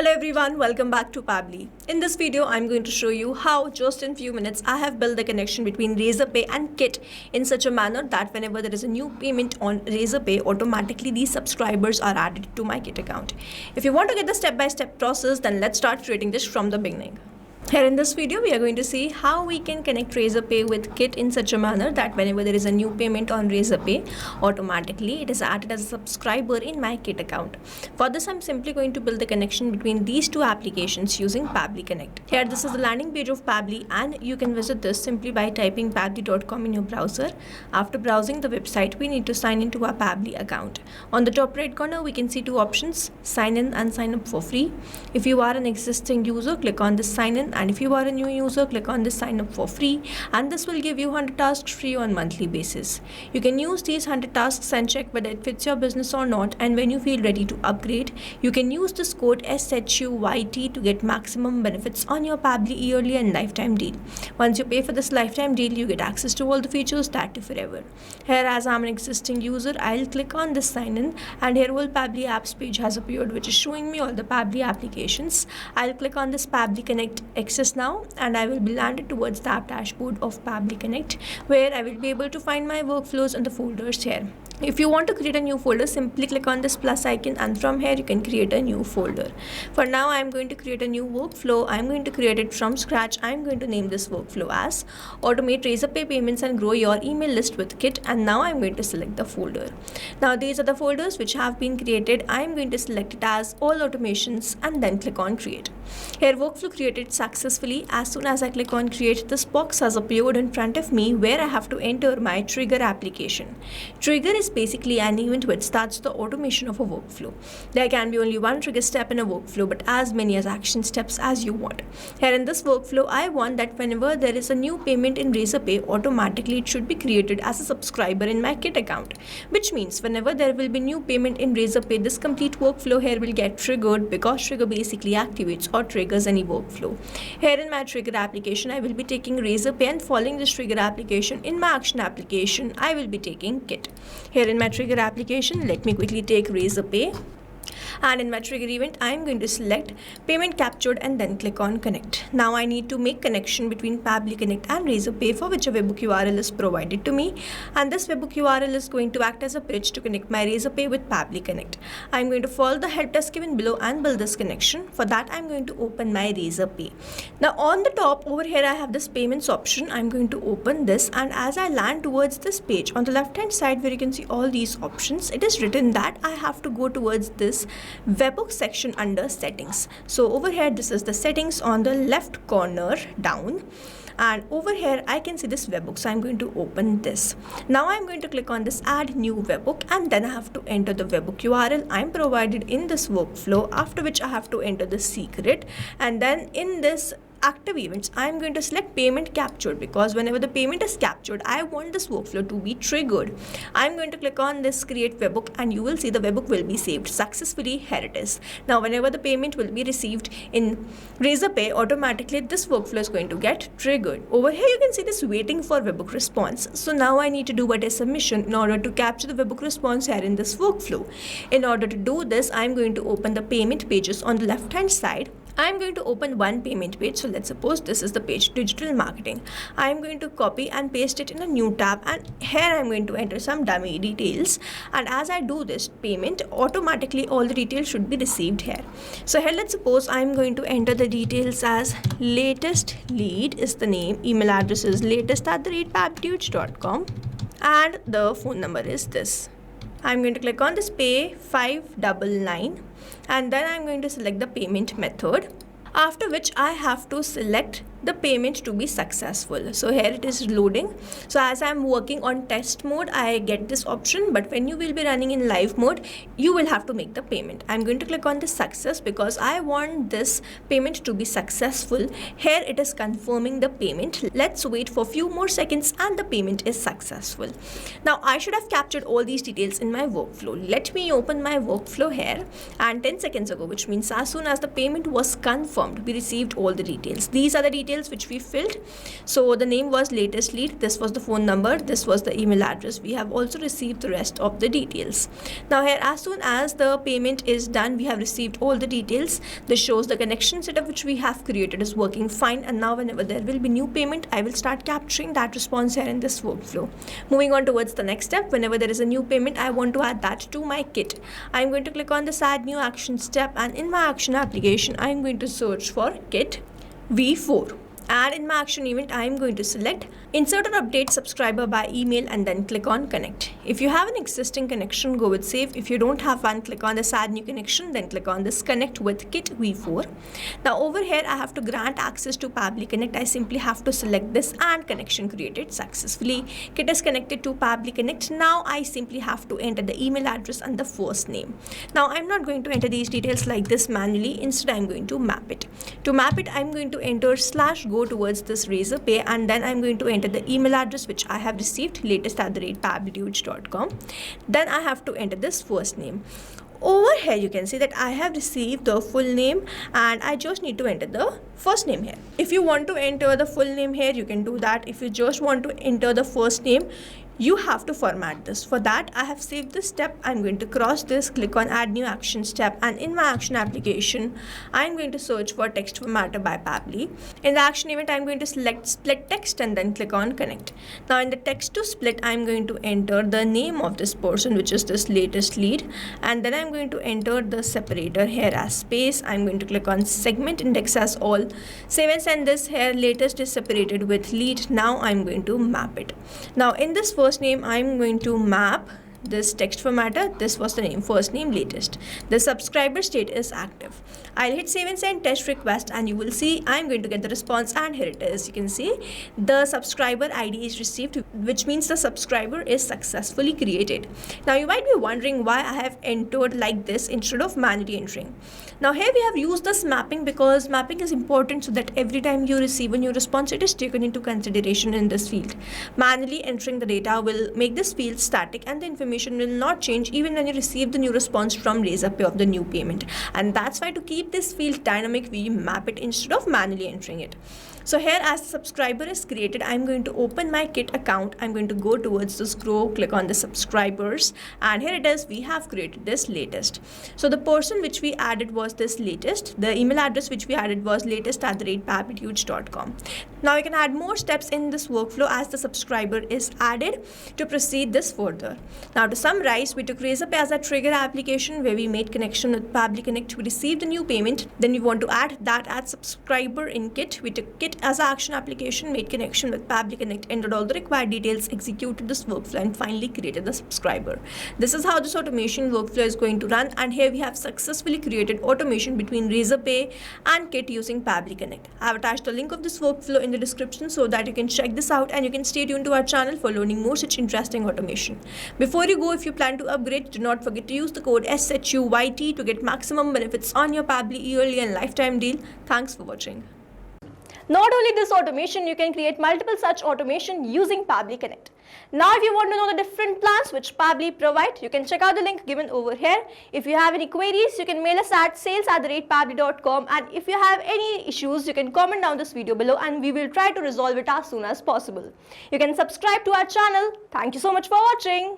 Hello everyone, welcome back to Pabbly. In this video, I'm going to show you how just in few minutes I have built the connection between Razorpay and Kit in such a manner that whenever there is a new payment on Razorpay, automatically these subscribers are added to my Kit account. If you want to get the step-by-step process, then let's start creating this from the beginning. Here in this video, we are going to see how we can connect Razorpay with Kit in such a manner that whenever there is a new payment on Razorpay, automatically it is added as a subscriber in my Kit account. For this, I'm simply going to build the connection between these two applications using Pabbly Connect. Here, this is the landing page of Pabbly, and you can visit this simply by typing pabbly.com in your browser. After browsing the website, we need to sign into our Pabbly account. On the top right corner, we can see two options, sign in and sign up for free. If you are an existing user, click on this sign in, and if you are a new user, click on this sign up for free, and this will give you 100 tasks free on monthly basis. You can use these 100 tasks and check whether it fits your business or not, and when you feel ready to upgrade, you can use this code SHUYT to get maximum benefits on your Pabbly yearly and lifetime deal. Once you pay for this lifetime deal, you get access to all the features that you forever. Here, as I'm an existing user, I'll click on this sign in, and here whole Pabbly apps page has appeared, which is showing me all the Pabbly applications. I'll click on this Pabbly Connect access now, and I will be landed towards the app dashboard of Pabbly Connect, where I will be able to find my workflows and the folders here. If you want to create a new folder, simply click on this plus icon, and from here you can create a new folder. For now, I'm going to create a new workflow. I'm going to create it from scratch. I'm going to name this workflow as Automate Razorpay Payments and Grow Your Email List with Kit, and now I'm going to select the folder. Now these are the folders which have been created. I'm going to select it as All Automations and then click on Create. Here, workflow created successfully. As soon as I click on Create, this box has appeared in front of me where I have to enter my trigger application. Trigger is basically an event which starts the automation of a workflow. There can be only one trigger step in a workflow, but as many as action steps as you want. Here in this workflow, I want that whenever there is a new payment in Razorpay, automatically it should be created as a subscriber in my Kit account, which means whenever there will be new payment in Razorpay, this complete workflow here will get triggered, because trigger basically activates or triggers any workflow. Here in my trigger application, I will be taking Razorpay, and following this trigger application in my action application, I will be taking Kit. Here in my trigger application, let me quickly take Razorpay, and in my trigger event, I am going to select payment captured and then click on connect. Now I need to make connection between Pabbly Connect and Razorpay, for which a webhook URL is provided to me, and this webhook URL is going to act as a bridge to connect my Razorpay with Pabbly Connect. I am going to follow the help desk given below and build this connection. For that, I am going to open my Razorpay. Now on the top over here, I have this payments option. I am going to open this, and as I land towards this page, on the left hand side where you can see all these options, it is written that I have to go towards this webhook section under settings. So over here, this is the settings on the left corner down, and over here I can see this webhook, so I'm going to open this. Now I'm going to click on this add new webhook, and then I have to enter the webhook URL I'm provided in this workflow, after which I have to enter the secret, and then in this active events, I am going to select payment captured, because whenever the payment is captured, I want this workflow to be triggered. I am going to click on this create webhook, and you will see the webhook will be saved successfully. Here it is. Now whenever the payment will be received in Razorpay, automatically this workflow is going to get triggered. Over here you can see this waiting for webhook response. So now I need to do a submission in order to capture the webhook response here in this workflow. In order to do this, I am going to open the payment pages on the left hand side. I am going to open one payment page. So let's suppose this is the page digital marketing. I am going to copy and paste it in a new tab, and here I am going to enter some dummy details, and as I do this payment, automatically all the details should be received here. So here let's suppose I am going to enter the details as latest lead is the name, email address is latest@pabblydudes.com, and the phone number is this. I'm going to click on this pay 599, and then I'm going to select the payment method, after which I have to select the payment to be successful. So here it is loading. So as I'm working on test mode, I get this option, but when you will be running in live mode, you will have to make the payment. I'm going to click on the success, because I want this payment to be successful. Here it is confirming the payment. Let's wait for a few more seconds, and the payment is successful. Now I should have captured all these details in my workflow. Let me open my workflow here, and 10 seconds ago, which means as soon as the payment was confirmed, we received all the details. These are the details details which we filled. So the name was latest lead, this was the phone number, this was the email address. We have also received the rest of the details. Now here, as soon as the payment is done, we have received all the details. This shows the connection setup which we have created is working fine, and now whenever there will be new payment, I will start capturing that response here in this workflow. Moving on towards the next step, whenever there is a new payment, I want to add that to my kit. I'm going to click on this add new action step, and in my action application, I'm going to search for kit V4. And in my action event, I am going to select insert or update subscriber by email and then click on connect. If you have an existing connection, go with save. If you don't have one, click on this add new connection, then click on this connect with kit V4. Now over here, I have to grant access to Pabbly Connect. I simply have to select this and connection created successfully. Kit is connected to Pabbly Connect. Now I simply have to enter the email address and the first name. Now I'm not going to enter these details like this manually. Instead, I'm going to map it. To map it, I'm going to enter / go towards this Razorpay, and then I'm going to enter the email address which I have received, latest@pabblydudes.com. Then I have to enter this first name. Over here you can see that I have received the full name, and I just need to enter the first name here. If you want to enter the full name here, you can do that. If you just want to enter the first name, you have to format this. For that, I have saved this step. I'm going to cross this, click on add new action step, and in my action application, I'm going to search for text formatter by Pabbly. In the action event, I'm going to select split text and then click on connect. Now in the text to split, I'm going to enter the name of this person, which is this latest lead, and then I'm going to enter the separator here as space. I'm going to click on segment index as all. Save and send this here. Latest is separated with lead. Now I'm going to map it. Now in this first name, I'm going to map this text formatter. This was the name, first name, latest. The subscriber state is active. I'll hit save and send test request, and you will see I'm going to get the response, and here it is. You can see the subscriber ID is received, which means the subscriber is successfully created. Now you might be wondering why I have entered like this instead of manually entering. Now here we have used this mapping because mapping is important so that every time you receive a new response, it is taken into consideration in this field. Manually entering the data will make this field static, and the information will not change even when you receive the new response from Razorpay of the new payment. And that's why to keep this field dynamic, we map it instead of manually entering it. So here, as the subscriber is created, I'm going to open my kit account. I'm going to go towards the scroll, click on the subscribers, and here it is. We have created this latest. So the person which we added was this latest. The email address which we added was latest@pabblydudes.com. Now you can add more steps in this workflow as the subscriber is added to proceed this further. Now to summarize, we took Razorpay as a trigger application where we made connection with Pabbly Connect. We received a new payment. Then we want to add that as subscriber in kit. We took kit as an action application, made connection with Pabbly Connect, entered all the required details, executed this workflow, and finally created the subscriber. This is how this automation workflow is going to run, and here we have successfully created automation between Razorpay and kit using Pabbly Connect. I have attached the link of this workflow in the description so that you can check this out, and you can stay tuned to our channel for learning more such interesting automation. Before you go, if you plan to upgrade, do not forget to use the code SHUYT to get maximum benefits on your Pabbly yearly and lifetime deal. Thanks for watching. Not only this automation, you can create multiple such automation using Pabbly Connect. Now if you want to know the different plans which Pabbly provide, you can check out the link given over here. If you have any queries, you can mail us at sales@pabbly.com, and if you have any issues, you can comment down this video below and we will try to resolve it as soon as possible. You can subscribe to our channel. Thank you so much for watching.